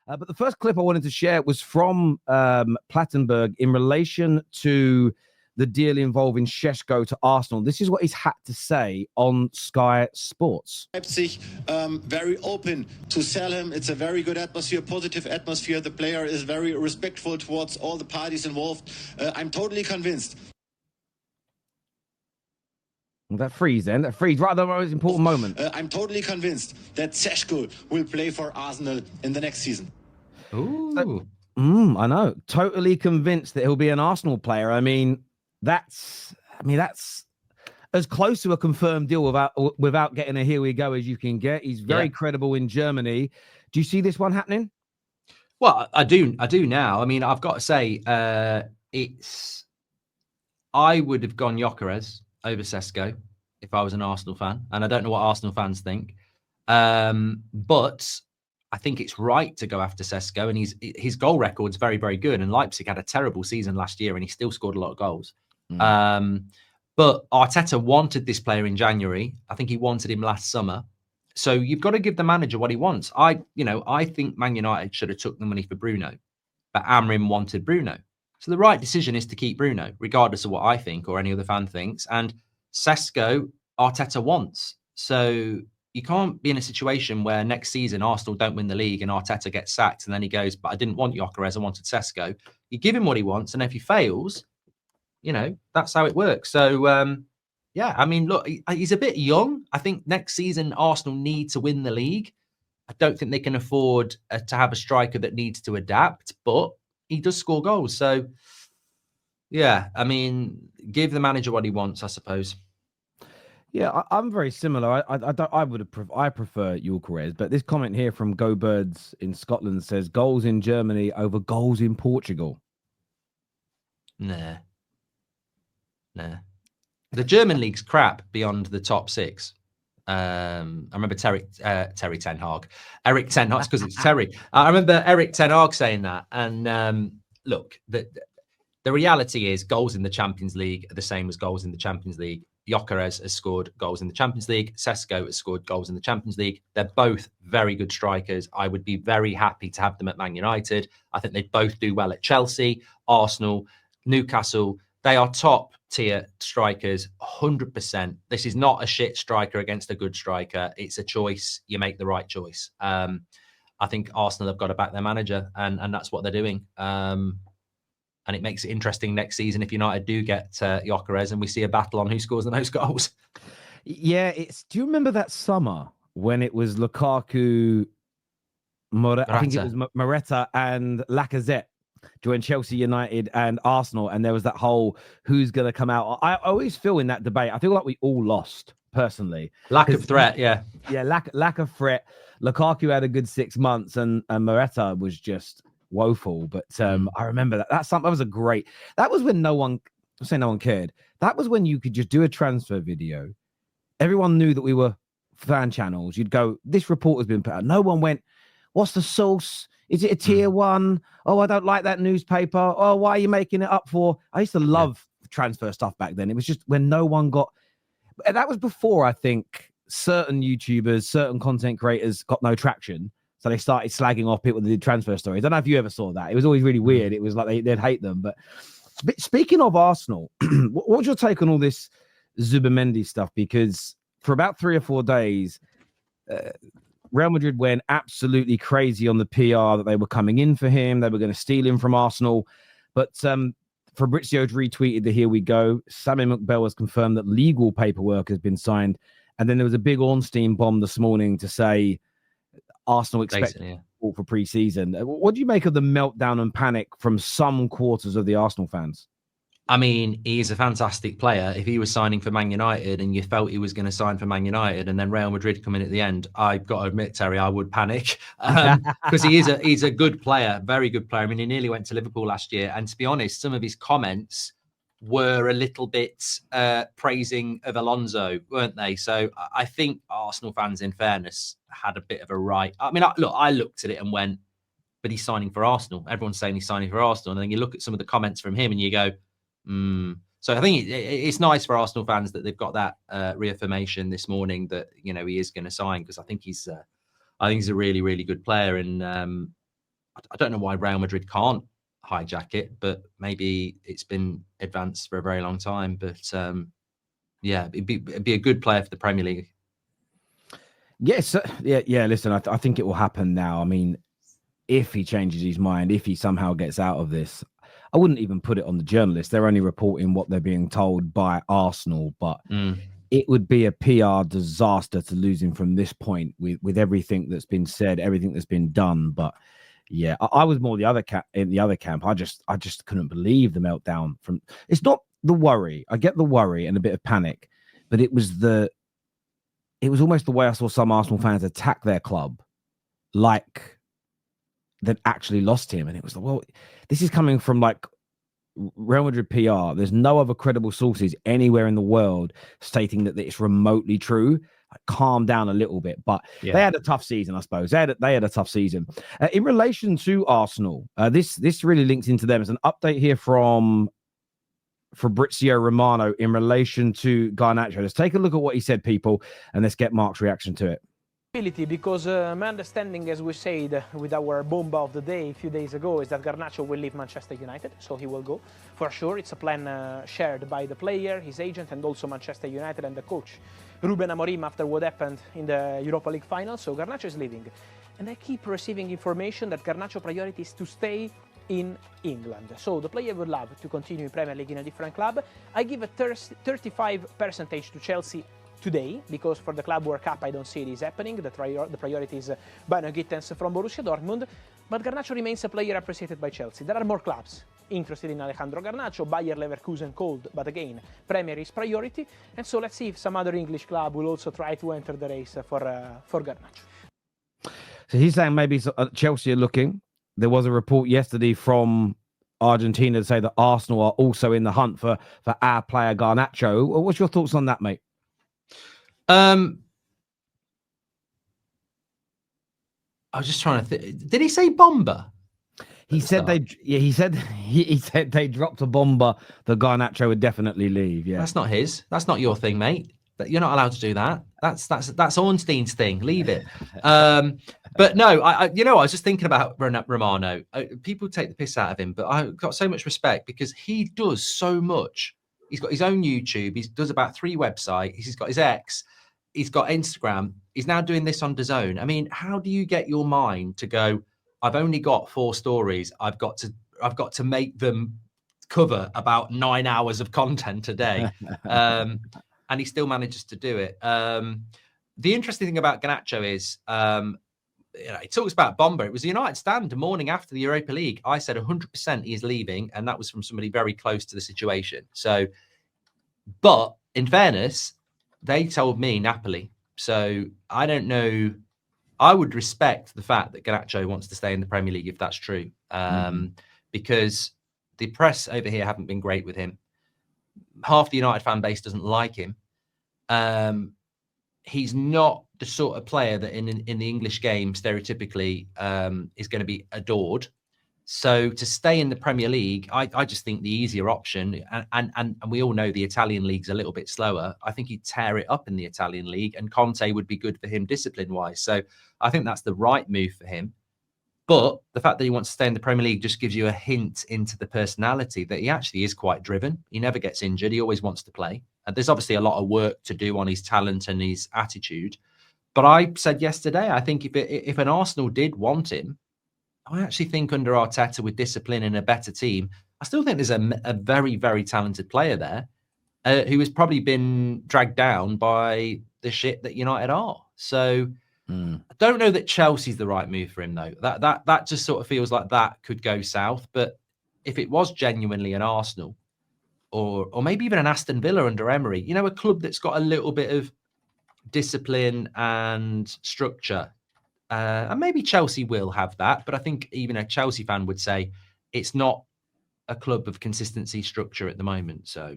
But the first clip I wanted to share was from Plattenberg in relation to the deal involving Sesko to Arsenal. This is what he's had to say on Sky Sports. Leipzig very open to sell him. It's a very good atmosphere, positive atmosphere. The player is very respectful towards all the parties involved. I'm totally convinced. That freeze then. That freeze right at the most important moment. I'm totally convinced that Sesko will play for Arsenal in the next season. Ooh. I know. Totally convinced that he'll be an Arsenal player. I mean, that's as close to a confirmed deal without getting a here we go as you can get. He's very credible in Germany. Do you see this one happening? Well, I do now. I mean, I've got to say, I would have gone Gyökeres over Sesko if I was an Arsenal fan, and I don't know what Arsenal fans think, but I think it's right to go after Sesko, and his goal record's very, very good. And Leipzig had a terrible season last year, and he still scored a lot of goals. But Arteta wanted this player in January. I think he wanted him last summer. So you've got to give the manager what he wants. I think Man United should have took the money for Bruno, but Amrin wanted Bruno. So the right decision is to keep Bruno, regardless of what I think or any other fan thinks. And Sesko, Arteta wants. So you can't be in a situation where next season Arsenal don't win the league and Arteta gets sacked and then he goes, but I didn't want Gyökeres, I wanted Sesko. You give him what he wants, and if he fails, that's how it works. So, I mean, look, he's a bit young. I think next season Arsenal need to win the league. I don't think they can afford to have a striker that needs to adapt, but he does score goals. So, yeah, I mean, give the manager what he wants, I suppose. Yeah, I'm very similar. I prefer Gyökeres, but this comment here from Goldbridge in Scotland says goals in Germany over goals in Portugal. Nah. The German league's crap beyond the top six. I remember Terry Ten Hag. Eric Ten Hag, because it's Terry. I remember Eric Ten Hag saying that. And look, the reality is goals in the Champions League are the same as goals in the Champions League. Gyökeres has scored goals in the Champions League. Sesko has scored goals in the Champions League. They're both very good strikers. I would be very happy to have them at Man United. I think they both do well at Chelsea, Arsenal, Newcastle. They are top tier strikers, 100%. This is not a shit striker against a good striker. It's a choice. You make the right choice. I think Arsenal have got to back their manager, and that's what they're doing. And it makes it interesting next season if United do get Gyökeres and we see a battle on who scores the most goals. Yeah, do you remember that summer when it was Lukaku, I think it was Morata and Lacazette joined Chelsea, United and Arsenal, and there was that whole who's going to come out. I always feel in that debate, I feel like we all lost personally. Lack of threat, yeah. Yeah, lack of threat. Lukaku had a good 6 months and Morata was just woeful. But I remember that. That was a great. That was when no one cared. That was when you could just do a transfer video. Everyone knew that we were fan channels. You'd go, this report has been put out. No one went, what's the source? Is it a tier one? Oh, I don't like that newspaper. Oh, why are you making it up for? I used to love transfer stuff back then. It was just when no one got. That was before, I think, certain YouTubers, certain content creators got no traction. So they started slagging off people that did transfer stories. I don't know if you ever saw that. It was always really weird. It was like they'd hate them. But speaking of Arsenal, what's your take on all this Zubimendi stuff? Because for about 3 or 4 days, Real Madrid went absolutely crazy on the PR that they were coming in for him. They were going to steal him from Arsenal. But Fabrizio's retweeted the here we go. Sammy McBell has confirmed that legal paperwork has been signed. And then there was a big Ornstein bomb this morning to say Arsenal expect for pre-season. What do you make of the meltdown and panic from some quarters of the Arsenal fans? I mean, he's a fantastic player. If he was signing for Man United and you felt he was going to sign for Man United and then Real Madrid come in at the end, I've got to admit, Terry, I would panic because he's a good player, very good player. I mean, he nearly went to Liverpool last year. And to be honest, some of his comments were a little bit praising of Alonso, weren't they? So I think Arsenal fans, in fairness, had a bit of a right. I mean, I looked at it and went, but he's signing for Arsenal. Everyone's saying he's signing for Arsenal. And then you look at some of the comments from him and you go, So I think it's nice for Arsenal fans that they've got that reaffirmation this morning that, he is going to sign, because I think he's a really, really good player. And I don't know why Real Madrid can't hijack it, but maybe it's been advanced for a very long time. But yeah, it'd be a good player for the Premier League. Yes, yeah. Listen, I think it will happen now. I mean, if he changes his mind, if he somehow gets out of this, I wouldn't even put it on the journalists. They're only reporting what they're being told by Arsenal, but it would be a PR disaster to lose him from this point with everything that's been said, everything that's been done. But yeah, I was more in the other camp. I just couldn't believe the meltdown from. It's not the worry. I get the worry and a bit of panic, but it was almost the way I saw some Arsenal fans attack their club, like they'd actually lost him. And it was like, well, this is coming from like Real Madrid PR. There's no other credible sources anywhere in the world stating that it's remotely true. Like, calm down a little bit. But they had a tough season, I suppose. They had a tough season. In relation to Arsenal, this really links into them. It's an update here from Fabrizio Romano in relation to Garnacho. Let's take a look at what he said, people, and let's get Mark's reaction to it. Because my understanding, as we said with our bomba of the day a few days ago, is that Garnacho will leave Manchester United, so he will go for sure. It's a plan shared by the player, his agent, and also Manchester United and the coach Ruben Amorim after what happened in the Europa League final. So Garnacho is leaving, and I keep receiving information that Garnacho priority is to stay in England. So the player would love to continue in Premier League in a different club. I give a 35% to Chelsea today, because for the Club World Cup I don't see this happening. The priority is Bano Gittens from Borussia Dortmund, but Garnacho remains a player appreciated by Chelsea. There are more clubs interested in Alejandro Garnacho. Bayer Leverkusen called, but again, Premier is priority, and so let's see if some other English club will also try to enter the race for Garnacho. So he's saying maybe Chelsea are looking. There was a report yesterday from Argentina to say that Arsenal are also in the hunt for our player Garnacho. What's your thoughts on that, mate? I was just trying to think. Did he say bomber? He said he said they dropped a bomber that Garnacho would definitely leave. Yeah, that's not his. That's not your thing, mate. You're not allowed to do that. That's Ornstein's thing. Leave it. But no, I was just thinking about Romano. People take the piss out of him, but I've got so much respect because he does so much. He's got his own YouTube. He does about 3 websites. He's got his X. He's got Instagram. He's now doing this on DAZN. I mean, how do you get your mind to go, I've only got 4 stories. I've got to make them cover about 9 hours of content a day. And he still manages to do it. The interesting thing about Garnacho is, he talks about bomber. It was the United stand the morning after the Europa League. I said 100% he is leaving, and that was from somebody very close to the situation. So, but in fairness, they told me Napoli. So I don't know. I would respect the fact that Garnacho wants to stay in the Premier League if that's true, because the press over here haven't been great with him. Half the United fan base doesn't like him. He's not the sort of player that in the English game stereotypically is going to be adored. So to stay in the Premier League, I just think the easier option, and we all know the Italian league's a little bit slower. I think he'd tear it up in the Italian league, and Conte would be good for him discipline-wise. So I think that's the right move for him. But the fact that he wants to stay in the Premier League just gives you a hint into the personality that he actually is quite driven. He never gets injured. He always wants to play. And there's obviously a lot of work to do on his talent and his attitude. But I said yesterday, I think if an Arsenal did want him, I actually think under Arteta with discipline and a better team, I still think there's a very, very talented player there who has probably been dragged down by the shit that United are. So I don't know that Chelsea's the right move for him, though. That just sort of feels like that could go south. But if it was genuinely an Arsenal or maybe even an Aston Villa under Emery, a club that's got a little bit of discipline and structure, and maybe Chelsea will have that, but I think even a Chelsea fan would say it's not a club of consistency structure at the moment. So